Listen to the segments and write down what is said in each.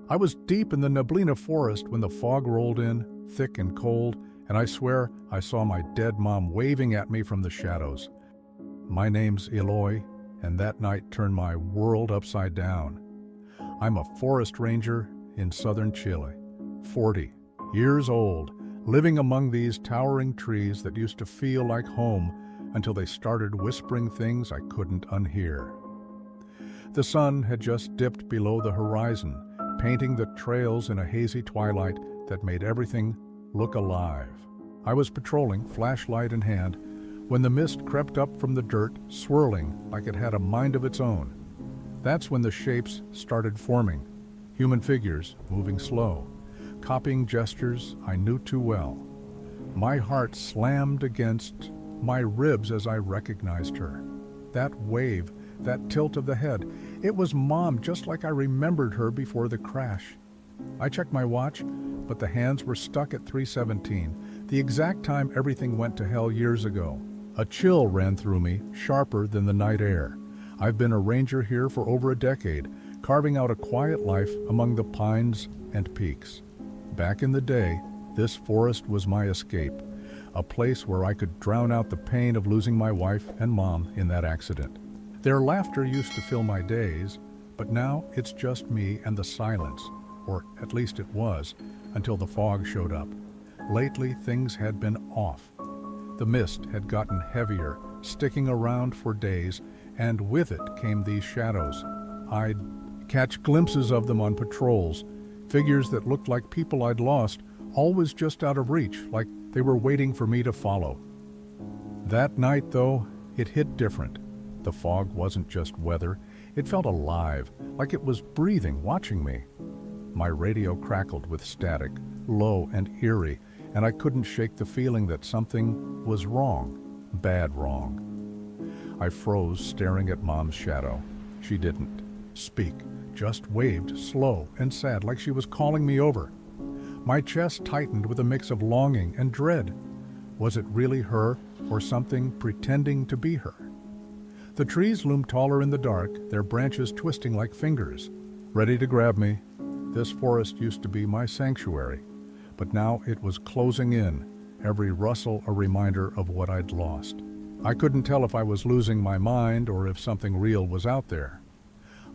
I was deep in the Neblina forest when the fog rolled in, thick and cold, and I swear I saw my dead mom waving at me from the shadows. My name's Eloy, and that night turned my world upside down. I'm a forest ranger in southern Chile, 40 years old, living among these towering trees that used to feel like home until they started whispering things I couldn't unhear. The sun had just dipped below the horizon, painting the trails in a hazy twilight that made everything look alive. I was patrolling, flashlight in hand, when the mist crept up from the dirt, swirling like it had a mind of its own. That's when the shapes started forming, human figures moving slow, copying gestures I knew too well. My heart slammed against my ribs as I recognized her. That wave, that tilt of the head, it was Mom, just like I remembered her before the crash. I checked my watch, but the hands were stuck at 3:17, the exact time everything went to hell years ago. A chill ran through me, sharper than the night air. I've been a ranger here for over a decade, carving out a quiet life among the pines and peaks. Back in the day, this forest was my escape, a place where I could drown out the pain of losing my wife and Mom in that accident. Their laughter used to fill my days, but now it's just me and the silence, or at least it was, until the fog showed up. Lately, things had been off. The mist had gotten heavier, sticking around for days, and with it came these shadows. I'd catch glimpses of them on patrols, figures that looked like people I'd lost, always just out of reach, like they were waiting for me to follow. That night, though, it hit different. The fog wasn't just weather, it felt alive, like it was breathing, watching me. My radio crackled with static, low and eerie, and I couldn't shake the feeling that something was wrong, bad wrong. I froze, staring at Mom's shadow. She didn't speak, just waved, slow and sad, like she was calling me over. My chest tightened with a mix of longing and dread. Was it really her, or something pretending to be her? The trees loomed taller in the dark, their branches twisting like fingers, ready to grab me. This forest used to be my sanctuary, but now it was closing in, every rustle a reminder of what I'd lost. I couldn't tell if I was losing my mind or if something real was out there.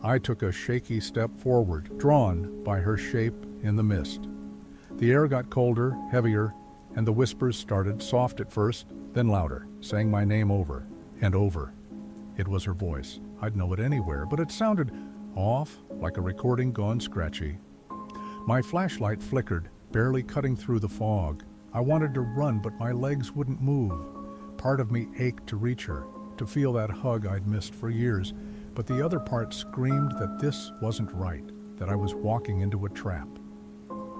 I took a shaky step forward, drawn by her shape in the mist. The air got colder, heavier, and the whispers started, soft at first, then louder, saying my name over and over. It was her voice. I'd know it anywhere, but it sounded off, like a recording gone scratchy. My flashlight flickered, barely cutting through the fog. I wanted to run, but my legs wouldn't move. Part of me ached to reach her, to feel that hug I'd missed for years, but the other part screamed that this wasn't right, that I was walking into a trap.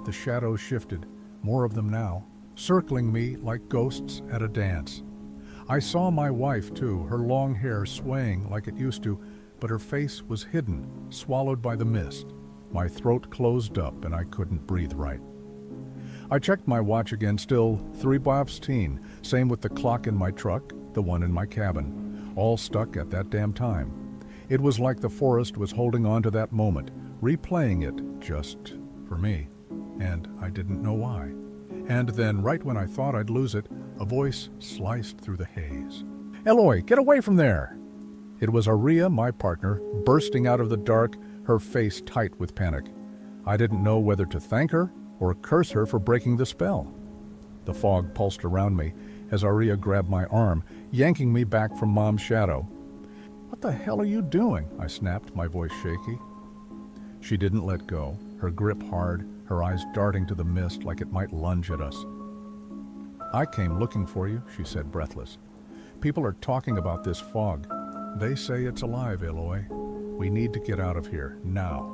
The shadows shifted, more of them now, circling me like ghosts at a dance. I saw my wife, too, her long hair swaying like it used to, but her face was hidden, swallowed by the mist. My throat closed up and I couldn't breathe right. I checked my watch again, still 3:15, same with the clock in my truck, the one in my cabin, all stuck at that damn time. It was like the forest was holding on to that moment, replaying it just for me, and I didn't know why. And then, right when I thought I'd lose it, a voice sliced through the haze. "Eloy, get away from there!" It was Aria, my partner, bursting out of the dark, her face tight with panic. I didn't know whether to thank her or curse her for breaking the spell. The fog pulsed around me as Aria grabbed my arm, yanking me back from Mom's shadow. "What the hell are you doing?" I snapped, my voice shaky. She didn't let go, her grip hard, her eyes darting to the mist like it might lunge at us. "I came looking for you," she said, breathless. "People are talking about this fog. They say it's alive, Eloy. We need to get out of here, now."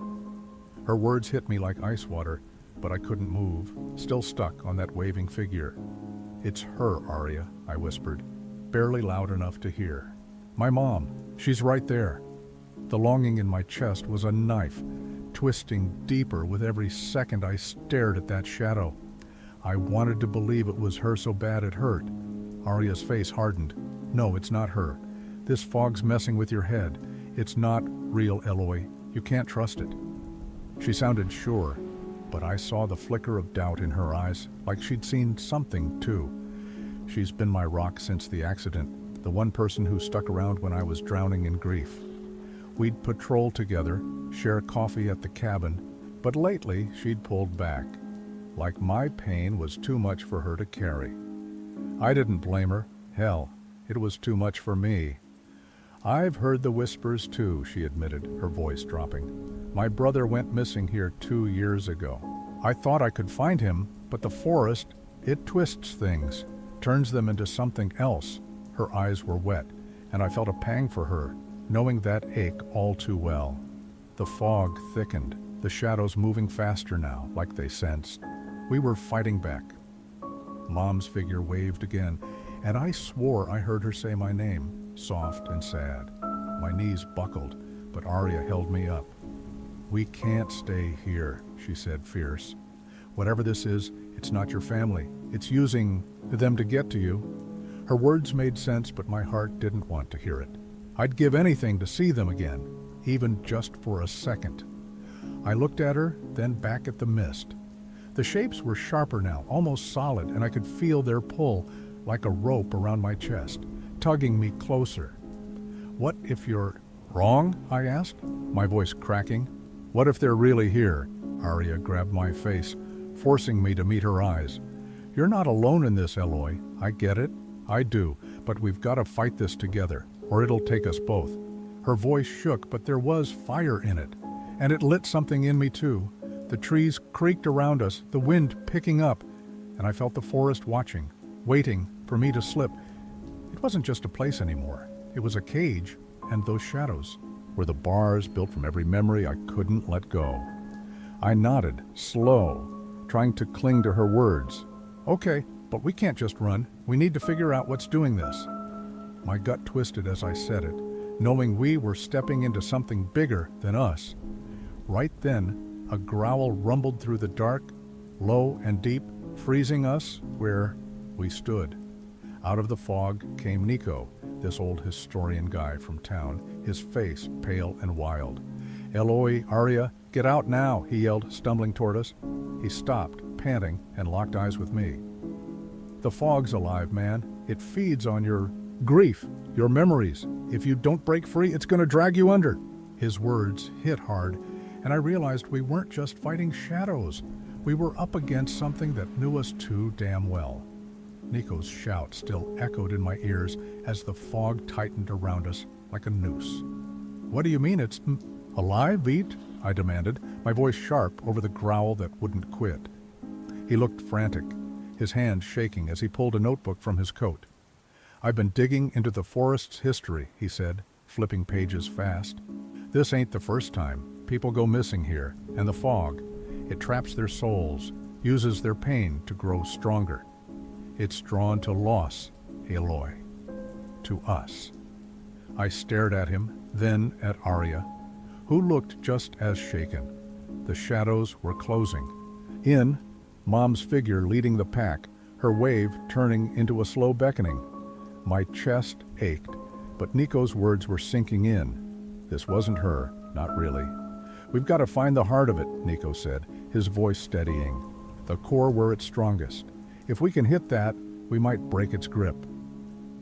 Her words hit me like ice water, but I couldn't move, still stuck on that waving figure. "It's her, Aria," I whispered, barely loud enough to hear. "My mom, she's right there." The longing in my chest was a knife, twisting deeper with every second I stared at that shadow. I wanted to believe it was her so bad it hurt. Aria's face hardened. "No, it's not her. This fog's messing with your head. It's not real, Eloy. You can't trust it." She sounded sure, but I saw the flicker of doubt in her eyes, like she'd seen something too. She's been my rock since the accident, the one person who stuck around when I was drowning in grief. We'd patrol together, share coffee at the cabin, but lately she'd pulled back, like my pain was too much for her to carry. I didn't blame her. Hell, it was too much for me. I've heard the whispers too, she admitted, her voice dropping. My brother went missing here 2 years ago. I thought I could find him, but the forest, it twists things, turns them into something else. Her eyes were wet, and I felt a pang for her, knowing that ache all too well. The fog thickened, the shadows moving faster now, like they sensed. We were fighting back. Mom's figure waved again, and I swore I heard her say my name, soft and sad. My knees buckled, but Arya held me up. We can't stay here, she said, fierce. Whatever this is, it's not your family. It's using them to get to you. Her words made sense, but my heart didn't want to hear it. I'd give anything to see them again, even just for a second. I looked at her, then back at the mist. The shapes were sharper now, almost solid, and I could feel their pull, like a rope around my chest, tugging me closer. What if you're wrong? I asked, my voice cracking. What if they're really here? Arya grabbed my face, forcing me to meet her eyes. You're not alone in this, Eloy. I get it. I do. But we've got to fight this together, or it'll take us both. Her voice shook, but there was fire in it. And it lit something in me too. The trees creaked around us, the wind picking up, and I felt the forest watching, waiting for me to slip. It wasn't just a place anymore. It was a cage, and those shadows were the bars built from every memory I couldn't let go. I nodded, slow, trying to cling to her words. Okay, but we can't just run. We need to figure out what's doing this. My gut twisted as I said it, knowing we were stepping into something bigger than us. Right then, a growl rumbled through the dark, low and deep, freezing us where we stood. Out of the fog came Nico, this old historian guy from town, his face pale and wild. Eloy, Arya, get out now, he yelled, stumbling toward us. He stopped, panting, and locked eyes with me. The fog's alive, man. It feeds on your grief, your memories. If you don't break free, it's going to drag you under. His words hit hard, and I realized we weren't just fighting shadows. We were up against something that knew us too damn well. Nico's shout still echoed in my ears as the fog tightened around us like a noose. What do you mean it's alive, Veit? I demanded, my voice sharp over the growl that wouldn't quit. He looked frantic, his hand shaking as he pulled a notebook from his coat. I've been digging into the forest's history, he said, flipping pages fast. This ain't the first time. People go missing here, and the fog, it traps their souls, uses their pain to grow stronger. It's drawn to loss, Eloy, to us. I stared at him, then at Arya, who looked just as shaken. The shadows were closing. In, Mom's figure leading the pack, her wave turning into a slow beckoning. My chest ached, but Nico's words were sinking in. This wasn't her, not really. We've got to find the heart of it, Nico said, his voice steadying. The core where it's strongest. If we can hit that, we might break its grip.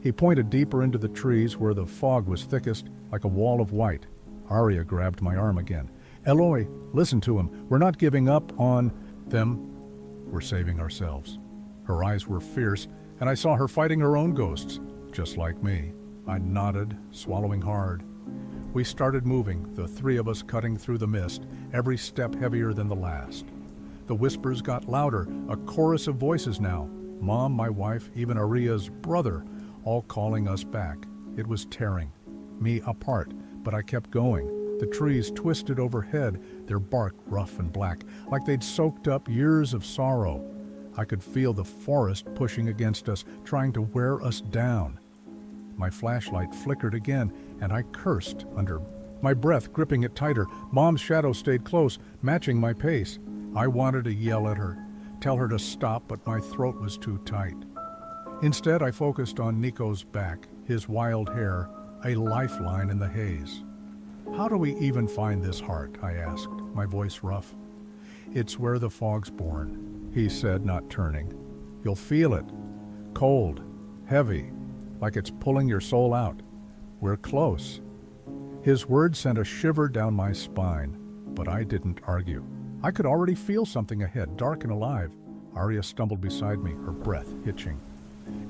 He pointed deeper into the trees where the fog was thickest, like a wall of white. Arya grabbed my arm again. Eloy, listen to him. We're not giving up on them. We're saving ourselves. Her eyes were fierce, and I saw her fighting her own ghosts, just like me. I nodded, swallowing hard. We started moving, the three of us cutting through the mist, every step heavier than the last. The whispers got louder, a chorus of voices now. Mom, my wife, even Arya's brother, all calling us back. It was tearing me apart, but I kept going. The trees twisted overhead, their bark rough and black, like they'd soaked up years of sorrow. I could feel the forest pushing against us, trying to wear us down. My flashlight flickered again, and I cursed under my breath, gripping it tighter. Mom's shadow stayed close, matching my pace. I wanted to yell at her, tell her to stop, but my throat was too tight. Instead, I focused on Nico's back, his wild hair, a lifeline in the haze. How do we even find this heart? I asked, my voice rough. It's where the fog's born, he said, not turning. You'll feel it. Cold, heavy, like it's pulling your soul out. We're close. His words sent a shiver down my spine, but I didn't argue. I could already feel something ahead, dark and alive. Arya stumbled beside me, her breath hitching.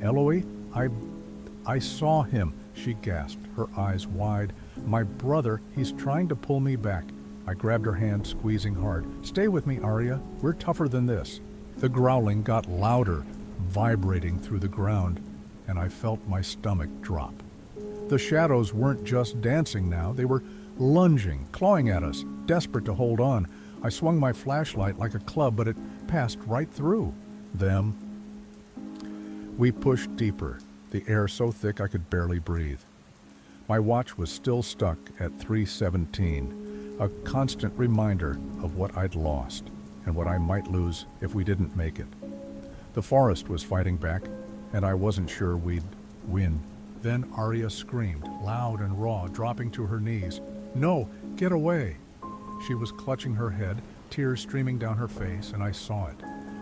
Eloy, I saw him, she gasped, her eyes wide. My brother, he's trying to pull me back. I grabbed her hand, squeezing hard. Stay with me, Arya. We're tougher than this. The growling got louder, vibrating through the ground, and I felt my stomach drop. The shadows weren't just dancing now. They were lunging, clawing at us, desperate to hold on. I swung my flashlight like a club, but it passed right through them. We pushed deeper, the air so thick I could barely breathe. My watch was still stuck at 3:17, a constant reminder of what I'd lost and what I might lose if we didn't make it. The forest was fighting back, and I wasn't sure we'd win. Then Arya screamed, loud and raw, dropping to her knees. No, get away! She was clutching her head, tears streaming down her face, and I saw it.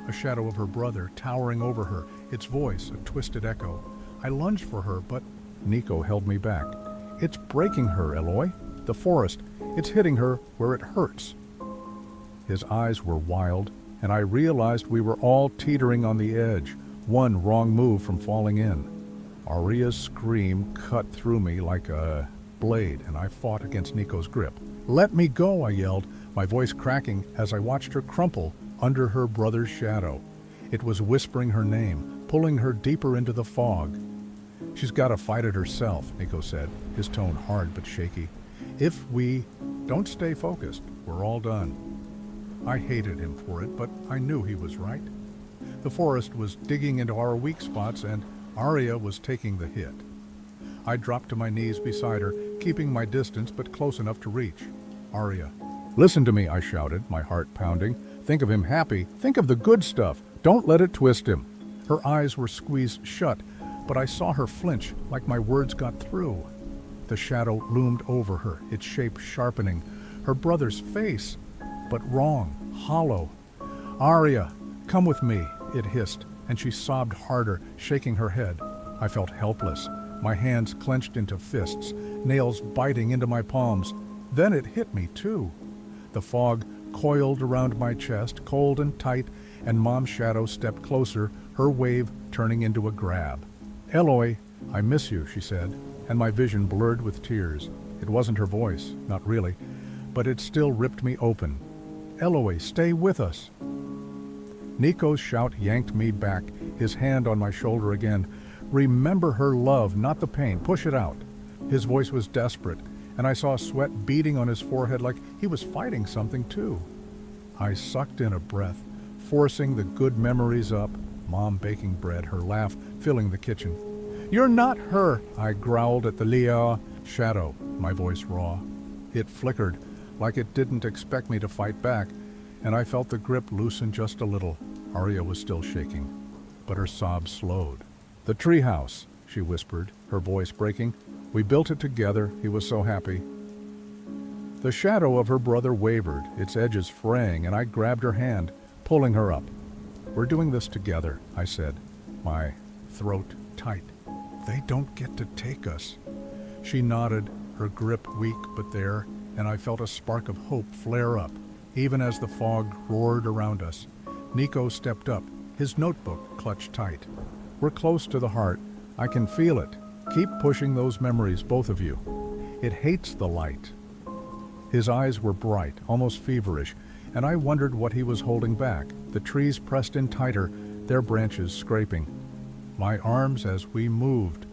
A shadow of her brother towering over her, its voice a twisted echo. I lunged for her, but Nico held me back. It's breaking her, Eloy. The forest, it's hitting her where it hurts. His eyes were wild, and I realized we were all teetering on the edge, one wrong move from falling in. Arya's scream cut through me like a blade, and I fought against Nico's grip. Let me go, I yelled, my voice cracking as I watched her crumple under her brother's shadow. It was whispering her name, pulling her deeper into the fog. She's got to fight it herself, Nico said, his tone hard but shaky. If we don't stay focused, we're all done. I hated him for it, but I knew he was right. The forest was digging into our weak spots, and Arya was taking the hit. I dropped to my knees beside her, keeping my distance but close enough to reach. Arya. Listen to me, I shouted, my heart pounding. Think of him happy. Think of the good stuff. Don't let it twist him. Her eyes were squeezed shut, but I saw her flinch like my words got through. The shadow loomed over her, its shape sharpening. Her brother's face, but wrong, hollow. Arya, come with me, it hissed, and she sobbed harder, shaking her head. I felt helpless, my hands clenched into fists, nails biting into my palms. Then it hit me, too. The fog coiled around my chest, cold and tight, and Mom's shadow stepped closer, her wave turning into a grab. Eloy, I miss you, she said, and my vision blurred with tears. It wasn't her voice, not really, but it still ripped me open. Eloy, stay with us. Nico's shout yanked me back, his hand on my shoulder again. Remember her love, not the pain. Push it out. His voice was desperate, and I saw sweat beading on his forehead like he was fighting something too. I sucked in a breath, forcing the good memories up, Mom baking bread, her laugh filling the kitchen. You're not her, I growled at the Leah shadow, my voice raw. It flickered, like it didn't expect me to fight back, and I felt the grip loosen just a little. Arya was still shaking, but her sobs slowed. The treehouse, she whispered, her voice breaking. We built it together, he was so happy. The shadow of her brother wavered, its edges fraying, and I grabbed her hand, pulling her up. We're doing this together, I said, my throat tight. They don't get to take us. She nodded, her grip weak but there, and I felt a spark of hope flare up, even as the fog roared around us. Nico stepped up, his notebook clutched tight. We're close to the heart. I can feel it. Keep pushing those memories, both of you. It hates the light. His eyes were bright, almost feverish, and I wondered what he was holding back. The trees pressed in tighter, their branches scraping. My arms as we moved.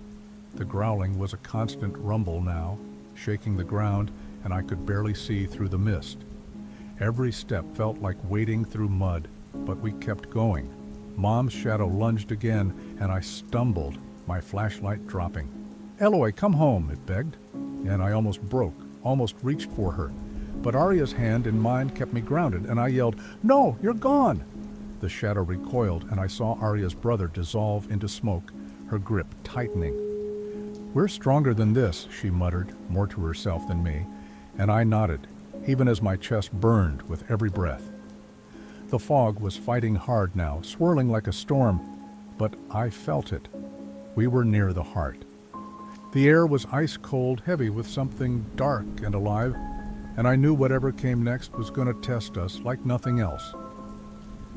The growling was a constant rumble now, shaking the ground, and I could barely see through the mist. Every step felt like wading through mud, but we kept going. Mom's shadow lunged again, and I stumbled, my flashlight dropping. Eloy, come home, it begged, and I almost broke, almost reached for her. But Arya's hand in mine kept me grounded, and I yelled, No, you're gone! The shadow recoiled, and I saw Arya's brother dissolve into smoke, her grip tightening. We're stronger than this, she muttered, more to herself than me, and I nodded, even as my chest burned with every breath. The fog was fighting hard now, swirling like a storm, but I felt it. We were near the heart. The air was ice-cold, heavy with something dark and alive, and I knew whatever came next was going to test us like nothing else.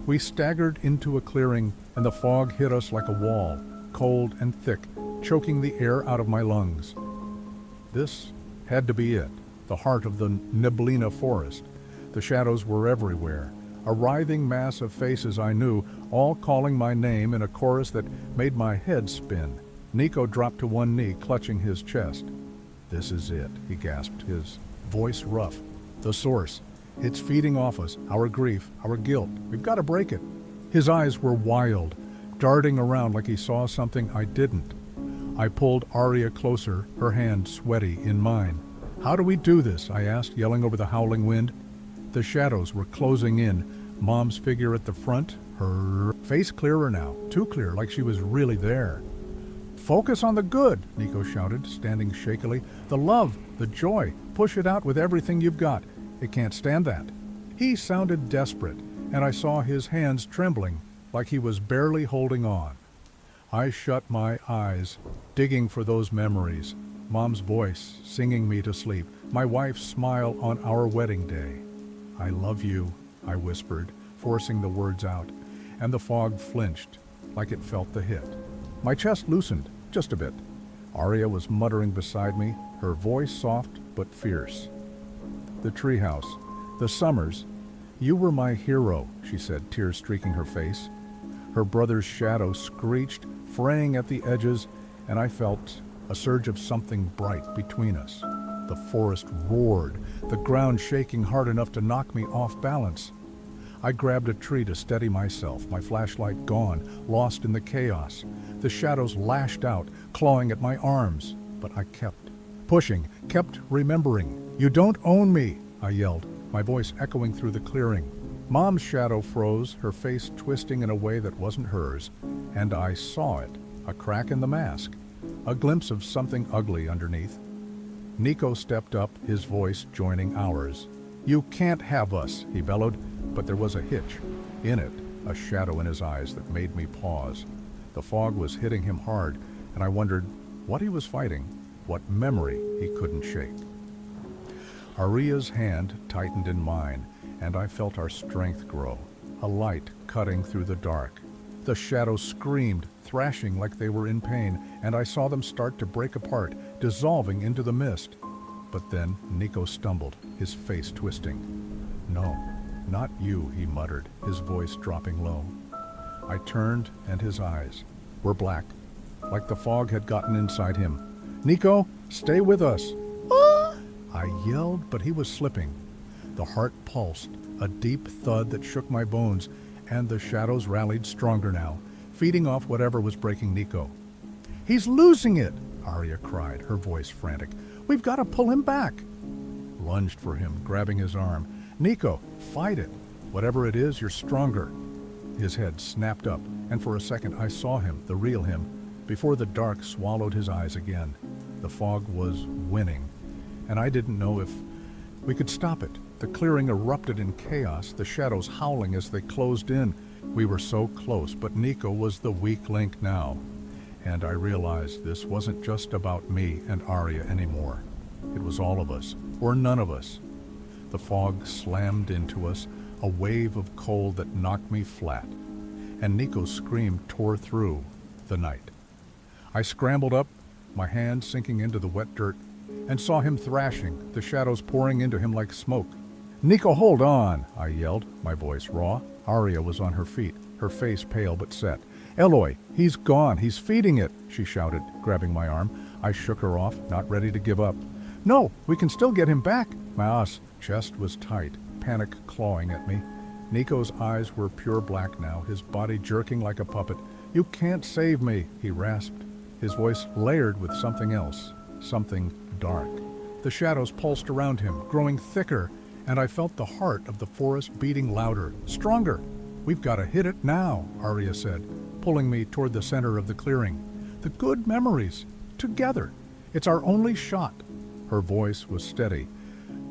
We staggered into a clearing, and the fog hit us like a wall, cold and thick, choking the air out of my lungs. This had to be it, the heart of the Neblina forest. The shadows were everywhere, a writhing mass of faces I knew, all calling my name in a chorus that made my head spin. Nico dropped to one knee, clutching his chest. "This is it," he gasped, his voice rough. "The source. It's feeding off us, our grief, our guilt. We've got to break it." His eyes were wild, darting around like he saw something I didn't. I pulled Arya closer, her hand sweaty in mine. "How do we do this?" I asked, yelling over the howling wind. The shadows were closing in, Mom's figure at the front, her face clearer now, too clear, like she was really there. "Focus on the good," Nico shouted, standing shakily. "The love, the joy, push it out with everything you've got. It can't stand that." He sounded desperate, and I saw his hands trembling, like he was barely holding on. I shut my eyes, digging for those memories. Mom's voice, singing me to sleep. My wife's smile on our wedding day. "I love you," I whispered, forcing the words out, and the fog flinched, like it felt the hit. My chest loosened, just a bit. Arya was muttering beside me, her voice soft but fierce. "The treehouse, the summers. You were my hero," she said, tears streaking her face. Her brother's shadow screeched, fraying at the edges, and I felt a surge of something bright between us. The forest roared, the ground shaking hard enough to knock me off balance. I grabbed a tree to steady myself, my flashlight gone, lost in the chaos. The shadows lashed out, clawing at my arms, but I kept pushing, kept remembering. "You don't own me," I yelled, my voice echoing through the clearing. Mom's shadow froze, her face twisting in a way that wasn't hers, and I saw it, a crack in the mask, a glimpse of something ugly underneath. Nico stepped up, his voice joining ours. "You can't have us," he bellowed, but there was a hitch. In it, a shadow in his eyes that made me pause. The fog was hitting him hard, and I wondered what he was fighting, what memory he couldn't shake. Arya's hand tightened in mine, and I felt our strength grow, a light cutting through the dark. The shadows screamed, thrashing like they were in pain, and I saw them start to break apart, dissolving into the mist. But then Nico stumbled, his face twisting. "No, not you," he muttered, his voice dropping low. I turned, and his eyes were black, like the fog had gotten inside him. "Nico, stay with us!" "Ah!" I yelled, but he was slipping. The heart pulsed, a deep thud that shook my bones, and the shadows rallied stronger now, feeding off whatever was breaking Nico. "He's losing it!" Arya cried, her voice frantic. "We've got to pull him back!" Lunged for him, grabbing his arm. "Nico, fight it! Whatever it is, you're stronger!" His head snapped up, and for a second I saw him, the real him, before the dark swallowed his eyes again. The fog was winning, and I didn't know if we could stop it. The clearing erupted in chaos, the shadows howling as they closed in. We were so close, but Nico was the weak link now. And I realized this wasn't just about me and Arya anymore. It was all of us, or none of us. The fog slammed into us, a wave of cold that knocked me flat, and Nico's scream tore through the night. I scrambled up, my hands sinking into the wet dirt, and saw him thrashing, the shadows pouring into him like smoke. "Nico, hold on!" I yelled, my voice raw. Arya was on her feet, her face pale but set. "Eloy, he's gone, he's feeding it," she shouted, grabbing my arm. I shook her off, not ready to give up. "No, we can still get him back!" My chest was tight, panic clawing at me. Nico's eyes were pure black now, his body jerking like a puppet. "You can't save me," he rasped, his voice layered with something else, something dark. The shadows pulsed around him, growing thicker, and I felt the heart of the forest beating louder, stronger. "We've got to hit it now," Arya said, pulling me toward the center of the clearing. "The good memories, together. It's our only shot." Her voice was steady,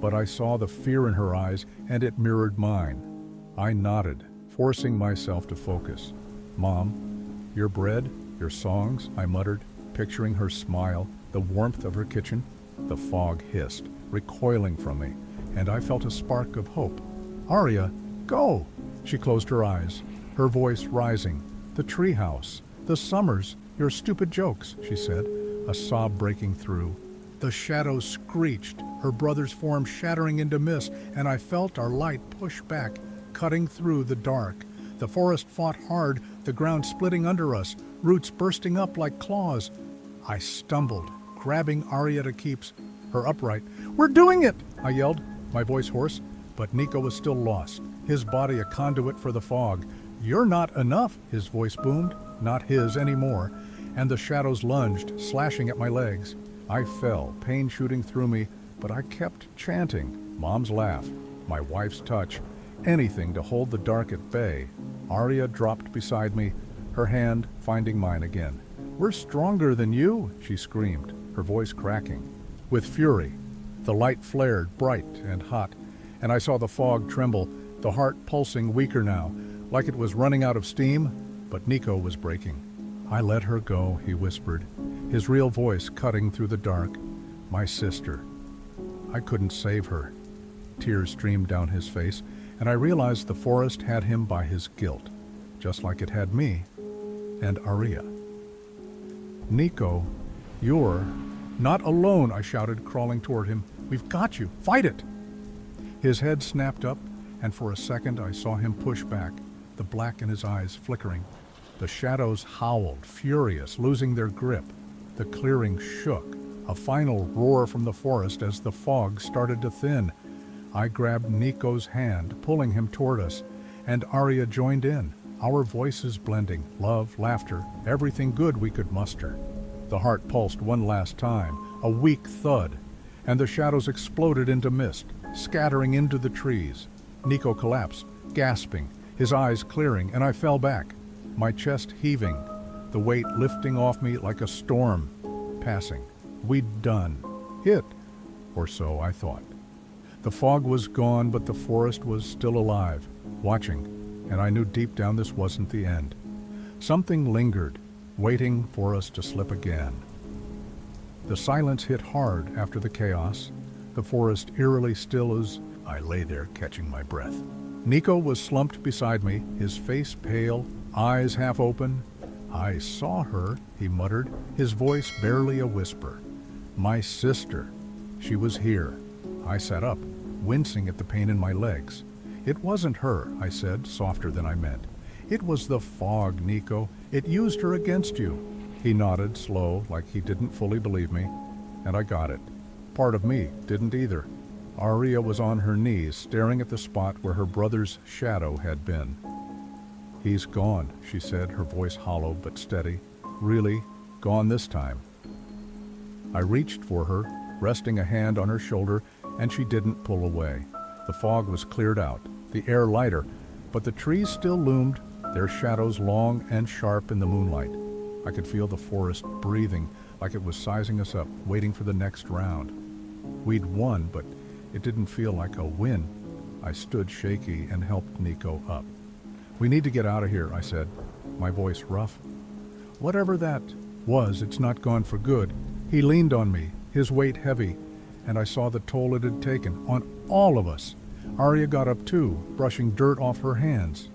but I saw the fear in her eyes, and it mirrored mine. I nodded, forcing myself to focus. "Mom, your bread, your songs," I muttered, picturing her smile, the warmth of her kitchen. The fog hissed, recoiling from me, and I felt a spark of hope. "Arya, go!" She closed her eyes, her voice rising. "The treehouse, the summers, your stupid jokes," she said, a sob breaking through. The shadows screeched, her brother's form shattering into mist, and I felt our light push back, cutting through the dark. The forest fought hard, the ground splitting under us, roots bursting up like claws. I stumbled, grabbing Arya to keep her upright. "We're doing it!" I yelled, my voice hoarse, but Nico was still lost, his body a conduit for the fog. "You're not enough," his voice boomed, not his anymore, and the shadows lunged, slashing at my legs. I fell, pain shooting through me, but I kept chanting. Mom's laugh, my wife's touch, anything to hold the dark at bay. Arya dropped beside me, her hand finding mine again. "We're stronger than you," she screamed, her voice cracking. With fury, the light flared bright and hot, and I saw the fog tremble, the heart pulsing weaker now, like it was running out of steam, but Nico was breaking. "I let her go," he whispered, his real voice cutting through the dark. "My sister. I couldn't save her." Tears streamed down his face, and I realized the forest had him by his guilt, just like it had me and Arya. "Nico, you're not alone," I shouted, crawling toward him. "We've got you. Fight it!" His head snapped up, and for a second I saw him push back, the black in his eyes flickering. The shadows howled, furious, losing their grip. The clearing shook, a final roar from the forest as the fog started to thin. I grabbed Nico's hand, pulling him toward us, and Arya joined in, our voices blending, love, laughter, everything good we could muster. The heart pulsed one last time, a weak thud, and the shadows exploded into mist, scattering into the trees. Nico collapsed, gasping, his eyes clearing, and I fell back, my chest heaving, the weight lifting off me like a storm passing. We'd done. It, or so I thought. The fog was gone, but the forest was still alive, watching, and I knew deep down this wasn't the end. Something lingered, waiting for us to slip again. The silence hit hard after the chaos, the forest eerily still as I lay there catching my breath. Nico was slumped beside me, his face pale, eyes half open. "I saw her," he muttered, his voice barely a whisper. "My sister. She was here." I sat up, wincing at the pain in my legs. "It wasn't her," I said, softer than I meant. "It was the fog, Nico. It used her against you." He nodded, slow, like he didn't fully believe me, and I got it. Part of me didn't either. Arya was on her knees, staring at the spot where her brother's shadow had been. "He's gone," she said, her voice hollow but steady. "Really, gone this time." I reached for her, resting a hand on her shoulder, and she didn't pull away. The fog was cleared out, the air lighter, but the trees still loomed, their shadows long and sharp in the moonlight. I could feel the forest breathing, like it was sizing us up, waiting for the next round. We'd won, but it didn't feel like a win. I stood shaky and helped Nico up. "We need to get out of here," I said, my voice rough. "Whatever that was, it's not gone for good." He leaned on me, his weight heavy, and I saw the toll it had taken on all of us. Arya got up too, brushing dirt off her hands.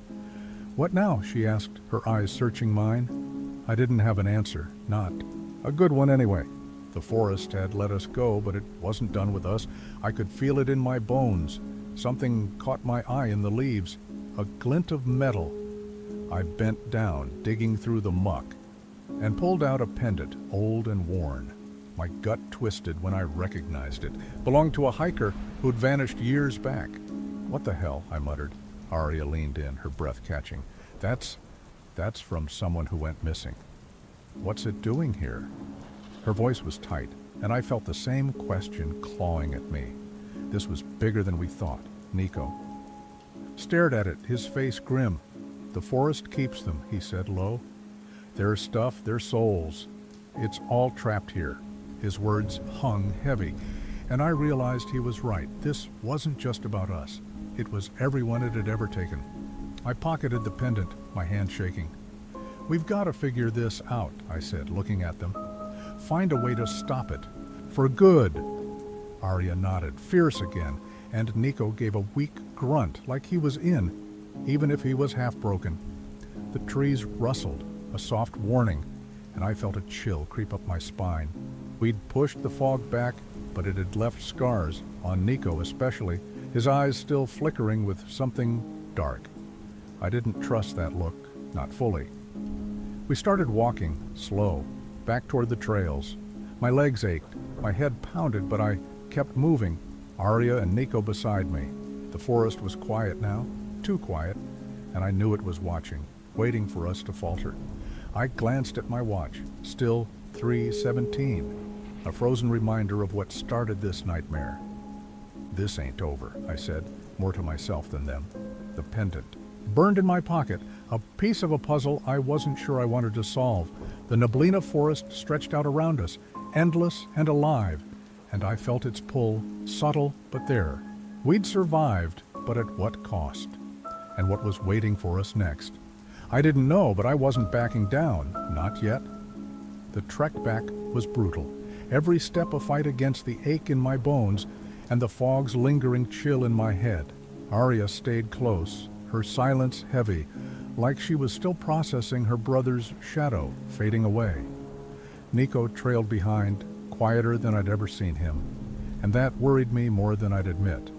"What now?" she asked, her eyes searching mine. I didn't have an answer, not a good one anyway. The forest had let us go, but it wasn't done with us. I could feel it in my bones. Something caught my eye in the leaves, a glint of metal. I bent down, digging through the muck, and pulled out a pendant, old and worn. My gut twisted when I recognized it. Belonged to a hiker who'd vanished years back. "What the hell?" I muttered. Arya leaned in, her breath catching. That's from someone who went missing." "What's it doing here?" Her voice was tight, and I felt the same question clawing at me. This was bigger than we thought. Nico stared at it, his face grim. "The forest keeps them," he said low. "Their stuff, their souls. It's all trapped here." His words hung heavy, And I realized he was right. This wasn't just about us. It was everyone it had ever taken. I pocketed the pendant, my hand shaking. "We've got to figure this out," I said, looking at them. "Find a way to stop it. For good." Arya nodded, fierce again, and Nico gave a weak grunt like he was in, even if he was half broken. The trees rustled, a soft warning, and I felt a chill creep up my spine. We'd pushed the fog back, but it had left scars, on Nico especially, his eyes still flickering with something dark. I didn't trust that look, not fully. We started walking, slow, back toward the trails. My legs ached, my head pounded, but I kept moving, Arya and Nico beside me. The forest was quiet now, too quiet, and I knew it was watching, waiting for us to falter. I glanced at my watch, still 3:17, a frozen reminder of what started this nightmare. "This ain't over," I said, more to myself than them. The pendant, burned in my pocket, a piece of a puzzle I wasn't sure I wanted to solve. The Neblina forest stretched out around us, endless and alive, and I felt its pull, subtle but there. We'd survived, but at what cost? And what was waiting for us next? I didn't know, but I wasn't backing down, not yet. The trek back was brutal, every step a fight against the ache in my bones and the fog's lingering chill in my head. Arya stayed close, her silence heavy, like she was still processing her brother's shadow fading away. Nico trailed behind, quieter than I'd ever seen him, and that worried me more than I'd admit.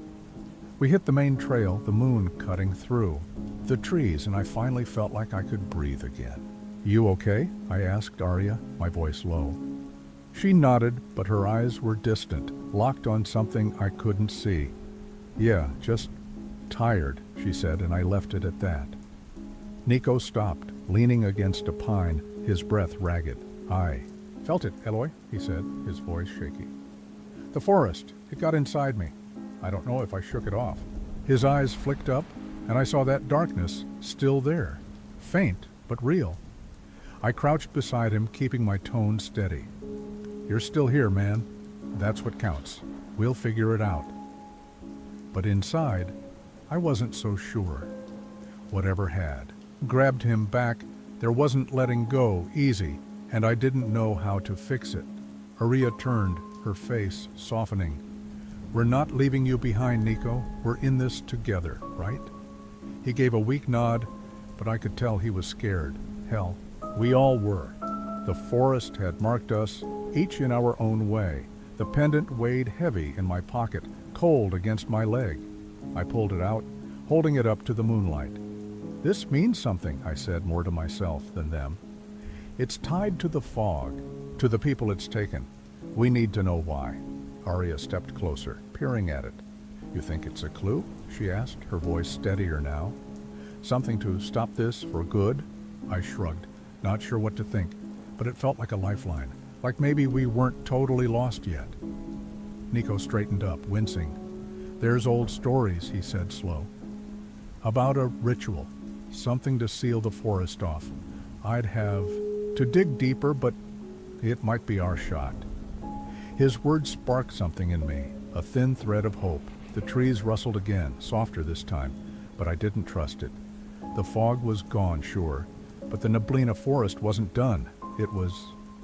We hit the main trail, the moon cutting through the trees, and I finally felt like I could breathe again. "You okay?" I asked Arya, my voice low. She nodded, but her eyes were distant, locked on something I couldn't see. "Yeah, just tired," she said, and I left it at that. Nico stopped, leaning against a pine, his breath ragged. "I felt it, Eloy," he said, his voice shaky. "The forest, it got inside me. I don't know if I shook it off." His eyes flicked up, and I saw that darkness still there, faint but real. I crouched beside him, keeping my tone steady. "You're still here, man. That's what counts. We'll figure it out." But inside, I wasn't so sure. Whatever had grabbed him back, there wasn't letting go easy, and I didn't know how to fix it. Arya turned, her face softening. "We're not leaving you behind, Nico. We're in this together, right?" He gave a weak nod, but I could tell he was scared. Hell, we all were. The forest had marked us, each in our own way. The pendant weighed heavy in my pocket, cold against my leg. I pulled it out, holding it up to the moonlight. "This means something," I said, more to myself than them. "It's tied to the fog, to the people it's taken. We need to know why." Arya stepped closer, peering at it. "You think it's a clue?" she asked, her voice steadier now. "Something to stop this for good?" I shrugged, not sure what to think, but it felt like a lifeline, like maybe we weren't totally lost yet. Nico straightened up, wincing. "There's old stories," he said slow, "about a ritual, something to seal the forest off. I'd have to dig deeper, but it might be our shot." His words sparked something in me, a thin thread of hope. The trees rustled again, softer this time, but I didn't trust it. The fog was gone, sure, but the Neblina forest wasn't done. It was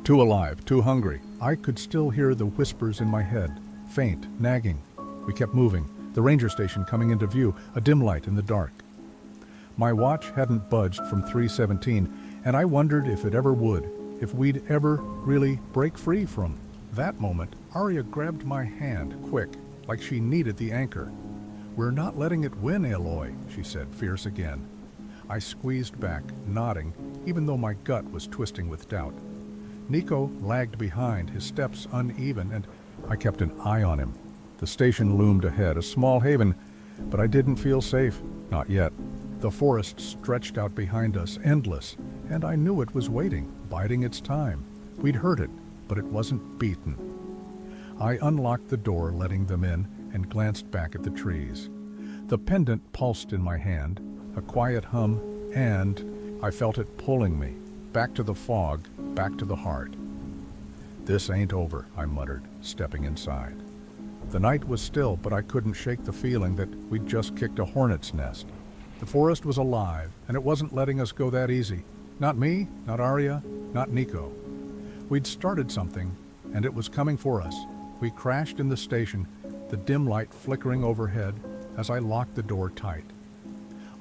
too alive, too hungry. I could still hear the whispers in my head, faint, nagging. We kept moving, the ranger station coming into view, a dim light in the dark. My watch hadn't budged from 3:17, and I wondered if it ever would, if we'd ever really break free from. That moment, Arya grabbed my hand, quick, like she needed the anchor. "We're not letting it win, Eloy," she said, fierce again. I squeezed back, nodding, even though my gut was twisting with doubt. Nico lagged behind, his steps uneven, and I kept an eye on him. The station loomed ahead, a small haven, but I didn't feel safe, not yet. The forest stretched out behind us, endless, and I knew it was waiting, biding its time. We'd heard it, but it wasn't beaten. I unlocked the door, letting them in, and glanced back at the trees. The pendant pulsed in my hand, a quiet hum, and I felt it pulling me, back to the fog, back to the heart. "This ain't over," I muttered, stepping inside. The night was still, but I couldn't shake the feeling that we'd just kicked a hornet's nest. The forest was alive, and it wasn't letting us go that easy. Not me, not Arya, not Nico. We'd started something, and it was coming for us. We crashed in the station, the dim light flickering overhead as I locked the door tight.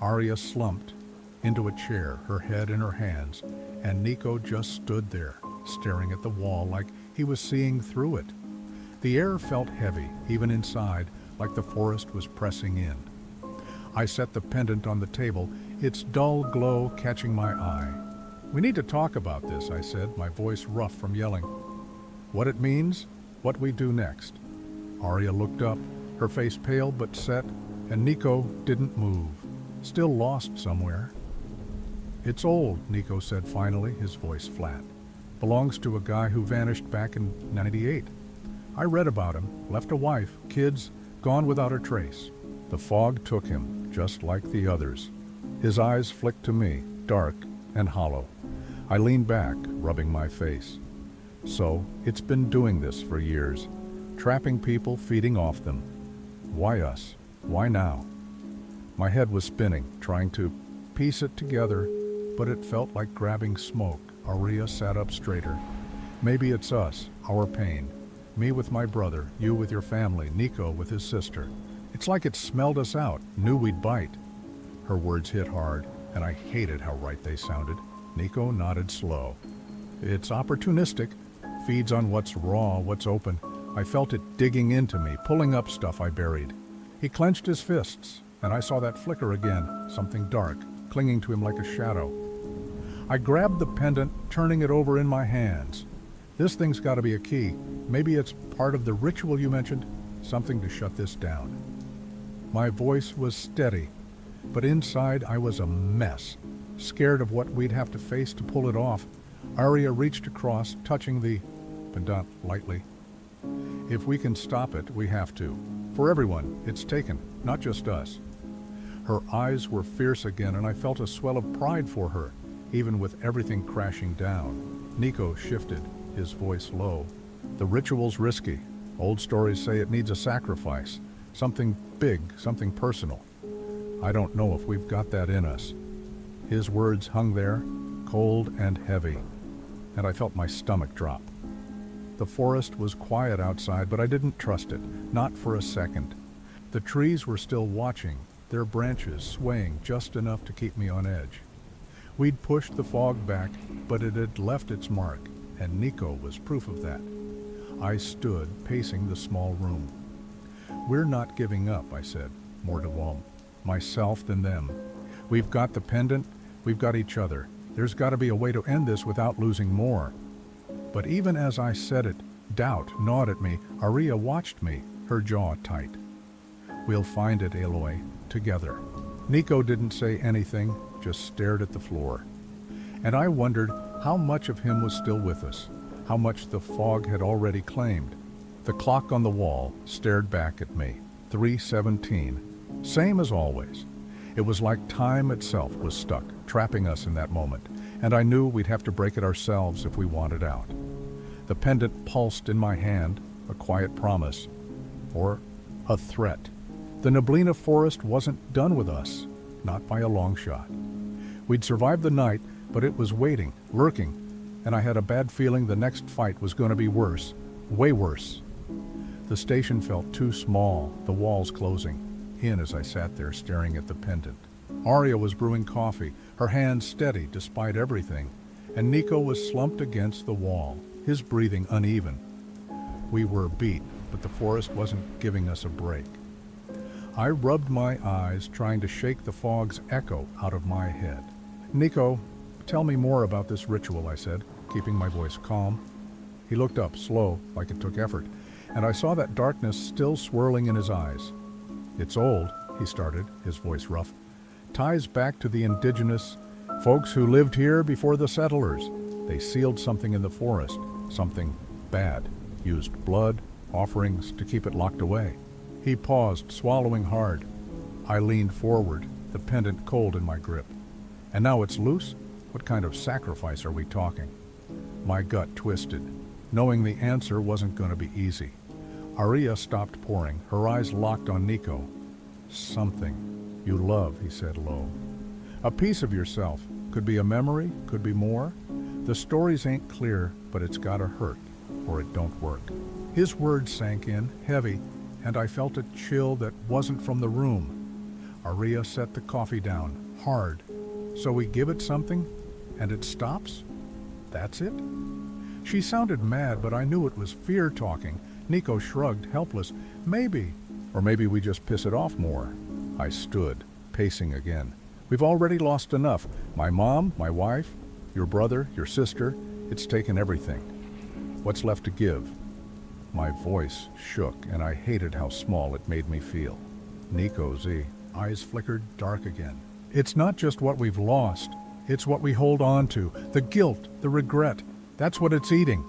Arya slumped into a chair, her head in her hands, and Nico just stood there, staring at the wall like he was seeing through it. The air felt heavy, even inside, like the forest was pressing in. I set the pendant on the table, its dull glow catching my eye. "We need to talk about this," I said, my voice rough from yelling. "What it means, what we do next." Arya looked up, her face pale but set, and Nico didn't move, still lost somewhere. "It's old," Nico said finally, his voice flat. "Belongs to a guy who vanished back in '98. I read about him, left a wife, kids, gone without a trace. The fog took him, just like the others." His eyes flicked to me, dark and hollow. I leaned back, rubbing my face. "So, it's been doing this for years, trapping people, feeding off them. Why us? Why now?" My head was spinning, trying to piece it together, but it felt like grabbing smoke. Arya sat up straighter. "Maybe it's us, our pain. Me with my brother, you with your family, Nico with his sister. It's like it smelled us out, knew we'd bite." Her words hit hard, and I hated how right they sounded. Nico nodded slow. "It's opportunistic, feeds on what's raw, what's open. I felt it digging into me, pulling up stuff I buried." He clenched his fists, and I saw that flicker again, something dark, clinging to him like a shadow. I grabbed the pendant, turning it over in my hands. "This thing's got to be a key. Maybe it's part of the ritual you mentioned, something to shut this down." My voice was steady, but inside I was a mess, scared of what we'd have to face to pull it off. Arya reached across, touching the pendant lightly. "If we can stop it, we have to. For everyone, it's taken, not just us." Her eyes were fierce again, and I felt a swell of pride for her, even with everything crashing down. Nico shifted, his voice low. "The ritual's risky. Old stories say it needs a sacrifice. Something big, something personal. I don't know if we've got that in us." His words hung there, cold and heavy, and I felt my stomach drop. The forest was quiet outside, but I didn't trust it, not for a second. The trees were still watching, their branches swaying just enough to keep me on edge. We'd pushed the fog back, but it had left its mark, and Nico was proof of that. I stood, pacing the small room. "We're not giving up," I said, more to myself than them. "We've got the pendant, we've got each other. There's got to be a way to end this without losing more." But even as I said it, doubt gnawed at me. Arya watched me, her jaw tight. "We'll find it, Aloy, together." Nico didn't say anything, just stared at the floor. And I wondered how much of him was still with us, how much the fog had already claimed. The clock on the wall stared back at me, 3:17, same as always. It was like time itself was stuck, trapping us in that moment, and I knew we'd have to break it ourselves if we wanted out. The pendant pulsed in my hand, a quiet promise, or a threat. The Neblina forest wasn't done with us, not by a long shot. We'd survived the night, but it was waiting, lurking, and I had a bad feeling the next fight was going to be worse, way worse. The station felt too small, the walls closing in as I sat there staring at the pendant. Arya was brewing coffee, her hands steady despite everything, and Nico was slumped against the wall, his breathing uneven. We were beat, but the forest wasn't giving us a break. I rubbed my eyes, trying to shake the fog's echo out of my head. "Nico, tell me more about this ritual," I said, keeping my voice calm. He looked up, slow, like it took effort, and I saw that darkness still swirling in his eyes. "It's old," he started, his voice rough. "Ties back to the indigenous folks who lived here before the settlers. They sealed something in the forest, something bad, used blood, offerings to keep it locked away." He paused, swallowing hard. I leaned forward, the pendant cold in my grip. "And now it's loose? What kind of sacrifice are we talking?" My gut twisted, knowing the answer wasn't going to be easy. Aria stopped pouring, her eyes locked on Nico. Something you love, he said low. A piece of yourself. Could be a memory, could be more. The stories ain't clear, but it's gotta hurt, or it don't work. His words sank in, heavy, and I felt a chill that wasn't from the room. Aria set the coffee down, hard. So we give it something, and it stops? That's it? She sounded mad, but I knew it was fear talking. Nico shrugged, helpless. Maybe. Or maybe we just piss it off more. I stood, pacing again. We've already lost enough. My mom, my wife, your brother, your sister. It's taken everything. What's left to give? My voice shook, and I hated how small it made me feel. Nico's eyes flickered dark again. It's not just what we've lost. It's what we hold on to. The guilt, the regret. That's what it's eating.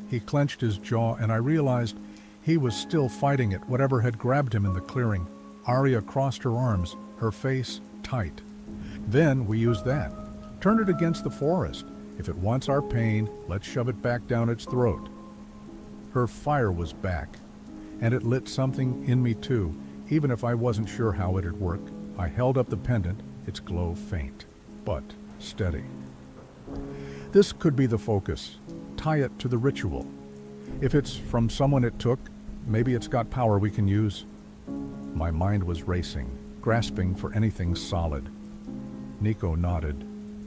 He clenched his jaw, and I realized he was still fighting it, whatever had grabbed him in the clearing. Aria crossed her arms, her face tight. Then we use that. Turn it against the forest. If it wants our pain, let's shove it back down its throat. Her fire was back, and it lit something in me too, even if I wasn't sure how it'd work. I held up the pendant, its glow faint, but steady. This could be the focus. Tie it to the ritual. If it's from someone it took, maybe it's got power we can use. My mind was racing, grasping for anything solid. Nico nodded.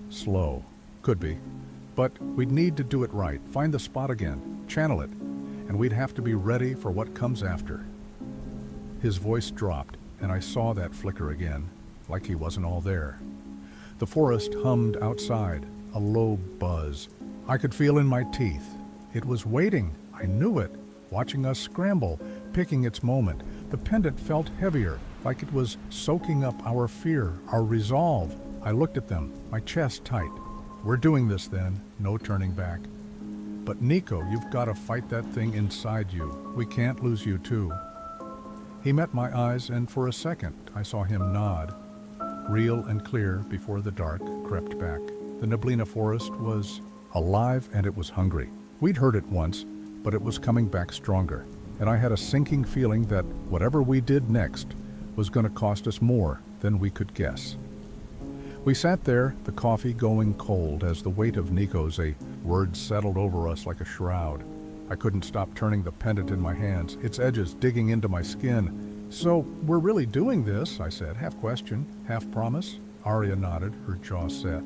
Slow. Could be. But we'd need to do it right, find the spot again, channel it, and we'd have to be ready for what comes after. His voice dropped, and I saw that flicker again, like he wasn't all there. The forest hummed outside, a low buzz. I could feel in my teeth. It was waiting. I knew it, watching us scramble, picking its moment. The pendant felt heavier, like it was soaking up our fear, our resolve. I looked at them, my chest tight. We're doing this then, no turning back. But Nico, you've got to fight that thing inside you. We can't lose you too. He met my eyes, and for a second I saw him nod, real and clear before the dark crept back. The Neblina forest was alive, and it was hungry. We'd heard it once, but it was coming back stronger, and I had a sinking feeling that whatever we did next was going to cost us more than we could guess. We sat there, the coffee going cold as the weight of Nico's words settled over us like a shroud. I couldn't stop turning the pendant in my hands, its edges digging into my skin. So, we're really doing this, I said, half question, half promise. Aria nodded, her jaw set.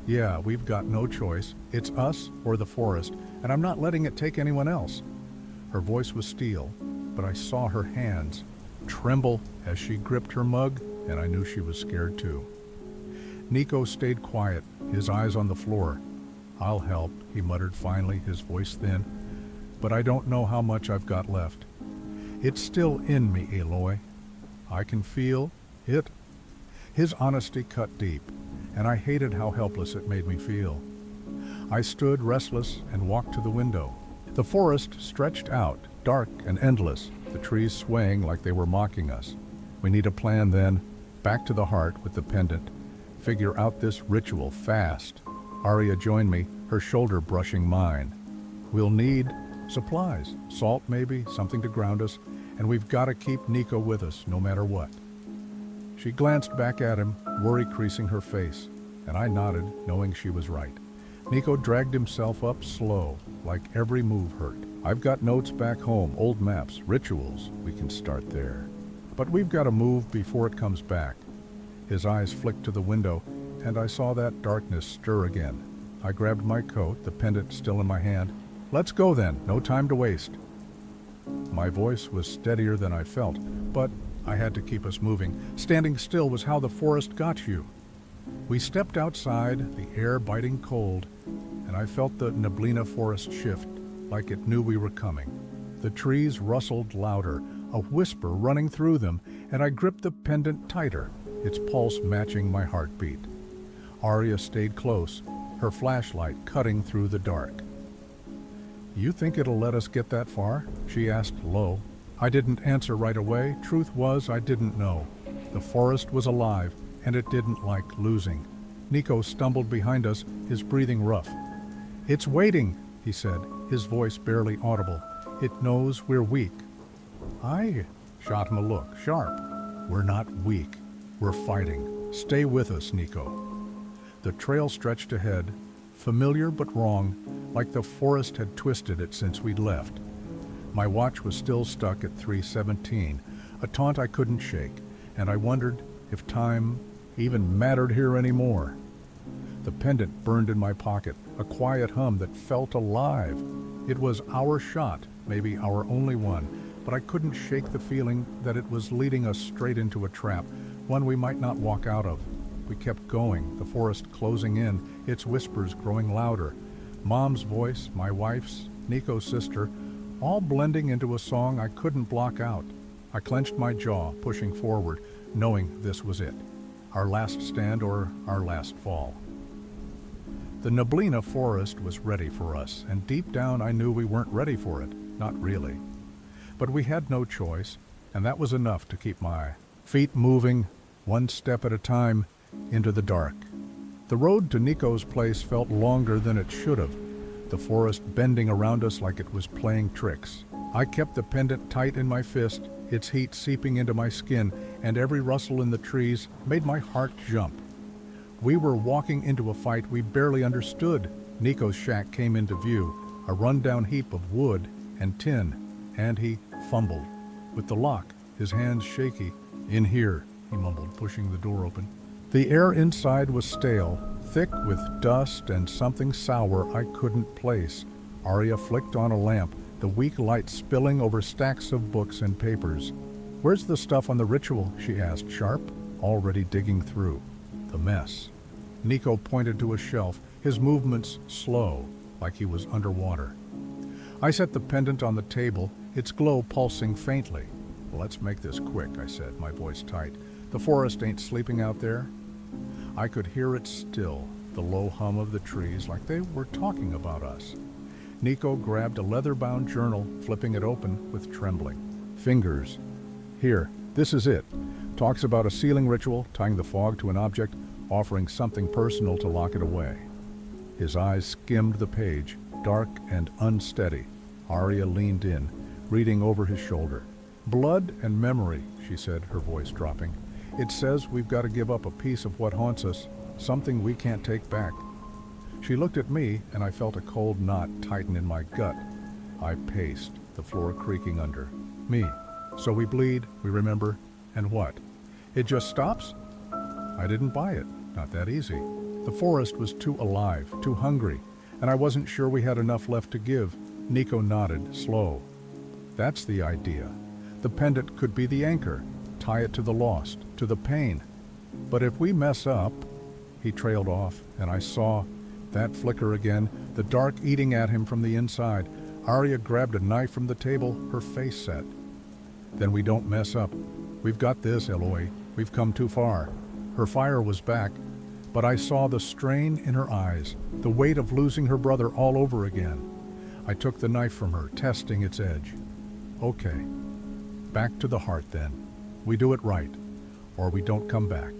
Yeah, we've got no choice. It's us or the forest, and I'm not letting it take anyone else. Her voice was steel, but I saw her hands tremble as she gripped her mug, and I knew she was scared too. Nico stayed quiet, his eyes on the floor. I'll help, he muttered finally, his voice thin, but I don't know how much I've got left. It's still in me, Aloy. I can feel it. His honesty cut deep, and I hated how helpless it made me feel. I stood restless and walked to the window. The forest stretched out, dark and endless, the trees swaying like they were mocking us. We need a plan then, back to the heart with the pendant. Figure out this ritual fast. Aria joined me, her shoulder brushing mine. We'll need supplies, salt maybe, something to ground us, and we've got to keep Nico with us no matter what. She glanced back at him, worry creasing her face, and I nodded, knowing she was right. Nico dragged himself up slow, like every move hurt. I've got notes back home, old maps, rituals. We can start there. But we've got to move before it comes back. His eyes flicked to the window, and I saw that darkness stir again. I grabbed my coat, the pendant still in my hand. Let's go then, no time to waste. My voice was steadier than I felt, but I had to keep us moving. Standing still was how the forest got you. We stepped outside, the air biting cold, and I felt the Neblina forest shift, like it knew we were coming. The trees rustled louder, a whisper running through them, and I gripped the pendant tighter, its pulse matching my heartbeat. Aria stayed close, her flashlight cutting through the dark. You think it'll let us get that far? She asked low. I didn't answer right away. Truth was, I didn't know. The forest was alive, and it didn't like losing. Nico stumbled behind us, his breathing rough. It's waiting, he said, his voice barely audible. It knows we're weak, I shot him a look, sharp. We're not weak. We're fighting. Stay with us, Nico. The trail stretched ahead, familiar but wrong, like the forest had twisted it since we'd left. My watch was still stuck at 3:17, a taunt I couldn't shake, and I wondered if time even mattered here anymore. The pendant burned in my pocket, a quiet hum that felt alive. It was our shot, maybe our only one, but I couldn't shake the feeling that it was leading us straight into a trap, one we might not walk out of. We kept going, the forest closing in, its whispers growing louder. Mom's voice, my wife's, Nico's sister, all blending into a song I couldn't block out. I clenched my jaw, pushing forward, knowing this was it. Our last stand or our last fall. The Neblina forest was ready for us, and deep down I knew we weren't ready for it, not really. But we had no choice, and that was enough to keep my feet moving, one step at a time, into the dark. The road to Nico's place felt longer than it should have, the forest bending around us like it was playing tricks. I kept the pendant tight in my fist, its heat seeping into my skin, and every rustle in the trees made my heart jump. We were walking into a fight we barely understood. Nico's shack came into view, a rundown heap of wood and tin, and he fumbled with the lock, his hands shaky. "In here," he mumbled, pushing the door open. The air inside was stale, thick with dust and something sour I couldn't place. Arya flicked on a lamp, the weak light spilling over stacks of books and papers. "Where's the stuff on the ritual?" she asked, sharp, already digging through. "The mess." Nico pointed to a shelf, his movements slow, like he was underwater. I set the pendant on the table, its glow pulsing faintly. "Let's make this quick," I said, my voice tight. "The forest ain't sleeping out there." I could hear it still, the low hum of the trees, like they were talking about us. Nico grabbed a leather-bound journal, flipping it open with trembling fingers. "Here, this is it. Talks about a sealing ritual, tying the fog to an object, offering something personal to lock it away." His eyes skimmed the page, dark and unsteady. Arya leaned in, reading over his shoulder. "Blood and memory," she said, her voice dropping. "It says we've got to give up a piece of what haunts us, something we can't take back." She looked at me, and I felt a cold knot tighten in my gut. I paced, the floor creaking under me. "So we bleed, we remember, and what? It just stops?" I didn't buy it. Not that easy. The forest was too alive, too hungry, and I wasn't sure we had enough left to give. Nico nodded, slow. "That's the idea. The pendant could be the anchor, tie it to the lost, to the pain. But if we mess up..." He trailed off, and I saw that flicker again, the dark eating at him from the inside. Arya grabbed a knife from the table, her face set. "Then we don't mess up. We've got this, Eloy. We've come too far." Her fire was back, but I saw the strain in her eyes, the weight of losing her brother all over again. I took the knife from her, testing its edge. "Okay. Back to the heart, then. We do it right, or we don't come back."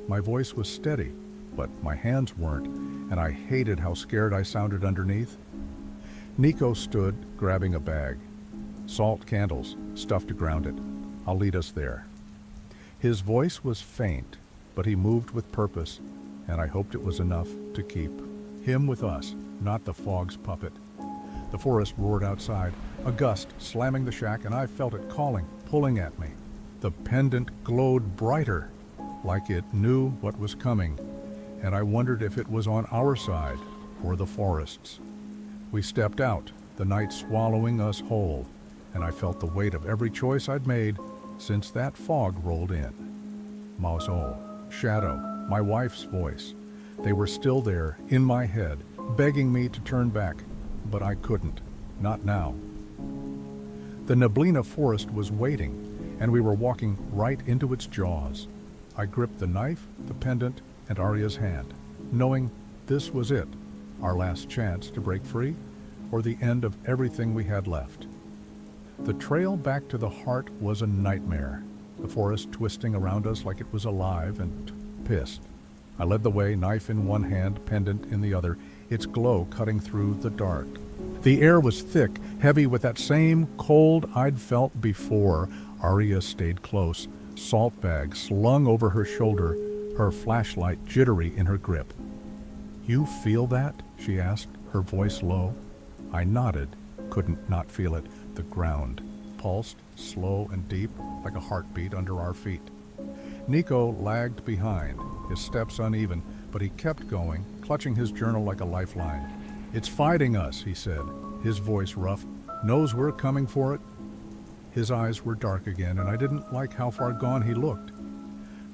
My voice was steady, but my hands weren't, and I hated how scared I sounded underneath. Nico stood, grabbing a bag. "Salt candles, stuff to ground it. I'll lead us there." His voice was faint, but he moved with purpose, and I hoped it was enough to keep him with us, not the fog's puppet. The forest roared outside, a gust slamming the shack, and I felt it calling, pulling at me. The pendant glowed brighter, like it knew what was coming, and I wondered if it was on our side or the forest's. We stepped out, the night swallowing us whole, and I felt the weight of every choice I'd made since that fog rolled in. Mauso, shadow, my wife's voice. They were still there, in my head, begging me to turn back, but I couldn't, not now. The Neblina forest was waiting, and we were walking right into its jaws. I gripped the knife, the pendant, and Arya's hand, knowing this was it, our last chance to break free, or the end of everything we had left. The trail back to the heart was a nightmare, the forest twisting around us like it was alive and pissed. I led the way, knife in one hand, pendant in the other, its glow cutting through the dark. The air was thick, heavy with that same cold I'd felt before. Arya stayed close, salt bag slung over her shoulder, her flashlight jittery in her grip. "You feel that?" she asked, her voice low. I nodded, couldn't not feel it. The ground pulsed, slow and deep, like a heartbeat under our feet. Nico lagged behind, his steps uneven, but he kept going, clutching his journal like a lifeline. "It's fighting us," he said, his voice rough. "Knows we're coming for it." His eyes were dark again, and I didn't like how far gone he looked.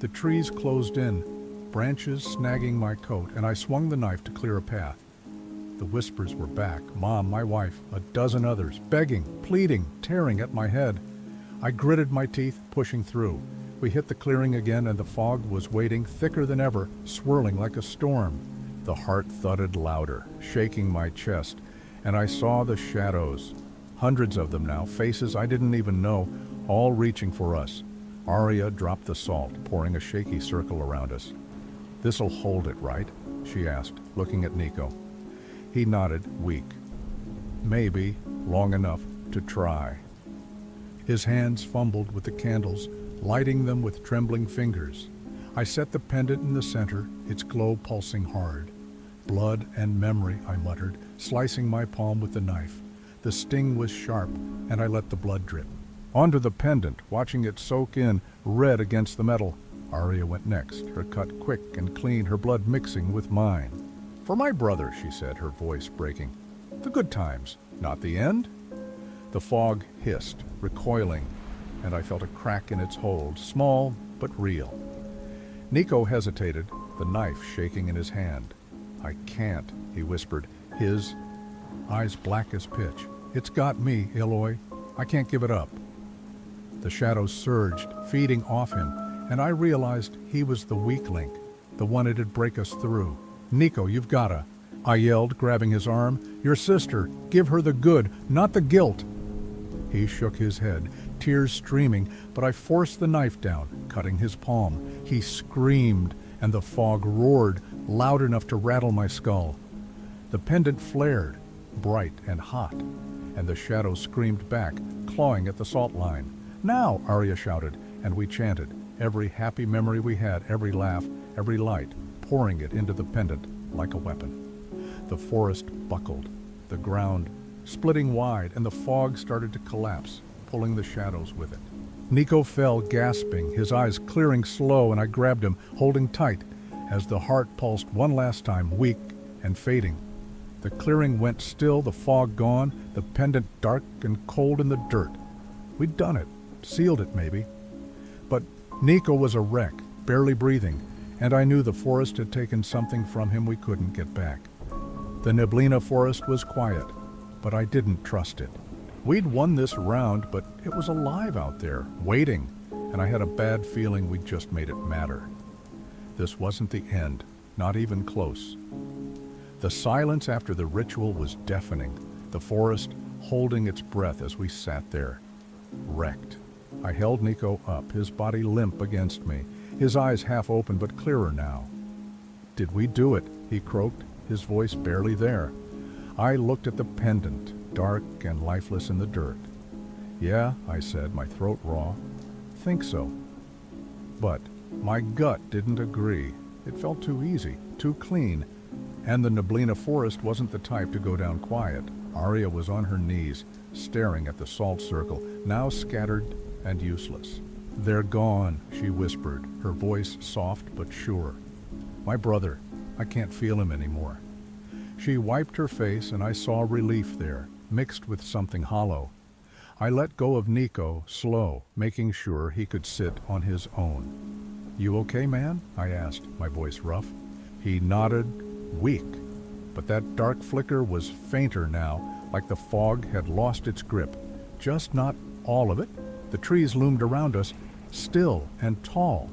The trees closed in, branches snagging my coat, and I swung the knife to clear a path. The whispers were back. Mom, my wife, a dozen others, begging, pleading, tearing at my head. I gritted my teeth, pushing through. We hit the clearing again, and the fog was waiting, thicker than ever, swirling like a storm. The heart thudded louder, shaking my chest, and I saw the shadows. Hundreds of them now, faces I didn't even know, all reaching for us. Arya dropped the salt, pouring a shaky circle around us. "This'll hold it, right?" she asked, looking at Nico. He nodded, weak. "Maybe, long enough to try." His hands fumbled with the candles, lighting them with trembling fingers. I set the pendant in the center, its glow pulsing hard. "Blood and memory," I muttered, slicing my palm with the knife. The sting was sharp, and I let the blood drip. Onto the pendant, watching it soak in, red against the metal. Arya went next, her cut quick and clean, her blood mixing with mine. "For my brother," she said, her voice breaking. "The good times, not the end?" The fog hissed, recoiling, and I felt a crack in its hold, small but real. Nico hesitated, the knife shaking in his hand. "I can't," he whispered, his eyes black as pitch. "It's got me, Eloy. I can't give it up." The shadows surged, feeding off him, and I realized he was the weak link, the one it'd break us through. "Nico, you've gotta," I yelled, grabbing his arm. "Your sister, give her the good, not the guilt." He shook his head, tears streaming, but I forced the knife down, cutting his palm. He screamed, and the fog roared, loud enough to rattle my skull. The pendant flared, bright and hot, and the shadows screamed back, clawing at the salt line. "Now!" Arya shouted, and we chanted, every happy memory we had, every laugh, every light, pouring it into the pendant like a weapon. The forest buckled, the ground splitting wide, and the fog started to collapse, pulling the shadows with it. Nico fell, gasping, his eyes clearing slow, and I grabbed him, holding tight, as the heart pulsed one last time, weak and fading. The clearing went still, the fog gone, the pendant dark and cold in the dirt. We'd done it, sealed it maybe. But Nico was a wreck, barely breathing, and I knew the forest had taken something from him we couldn't get back. The Neblina forest was quiet, but I didn't trust it. We'd won this round, but it was alive out there, waiting, and I had a bad feeling we'd just made it matter. This wasn't the end, not even close. The silence after the ritual was deafening, the forest holding its breath as we sat there, wrecked. I held Nico up, his body limp against me, his eyes half open but clearer now. "Did we do it?" he croaked, his voice barely there. I looked at the pendant, dark and lifeless in the dirt. "Yeah," I said, my throat raw. "Think so." But my gut didn't agree. It felt too easy, too clean, and the Neblina forest wasn't the type to go down quiet. Arya was on her knees, staring at the salt circle, now scattered and useless. "They're gone," she whispered, her voice soft but sure. "My brother, I can't feel him anymore." She wiped her face, and I saw relief there, mixed with something hollow. I let go of Nico, slow, making sure he could sit on his own. "You okay, man?" I asked, my voice rough. He nodded, weak, but that dark flicker was fainter now, like the fog had lost its grip. Just not all of it. The trees loomed around us, still and tall,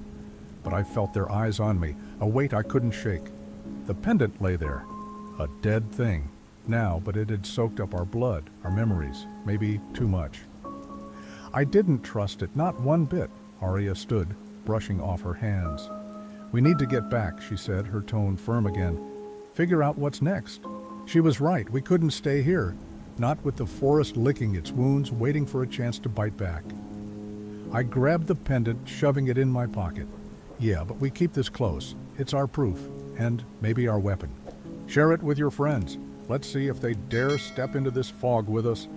but I felt their eyes on me, a weight I couldn't shake. The pendant lay there, a dead thing now, but it had soaked up our blood, our memories, maybe too much. I didn't trust it, not one bit. Arya stood, brushing off her hands. "We need to get back," she said, her tone firm again. "Figure out what's next." She was right, we couldn't stay here, not with the forest licking its wounds, waiting for a chance to bite back. I grabbed the pendant, shoving it in my pocket. Yeah, but we keep this close. It's our proof, and maybe our weapon. Share it with your friends. Let's see if they dare step into this fog with us.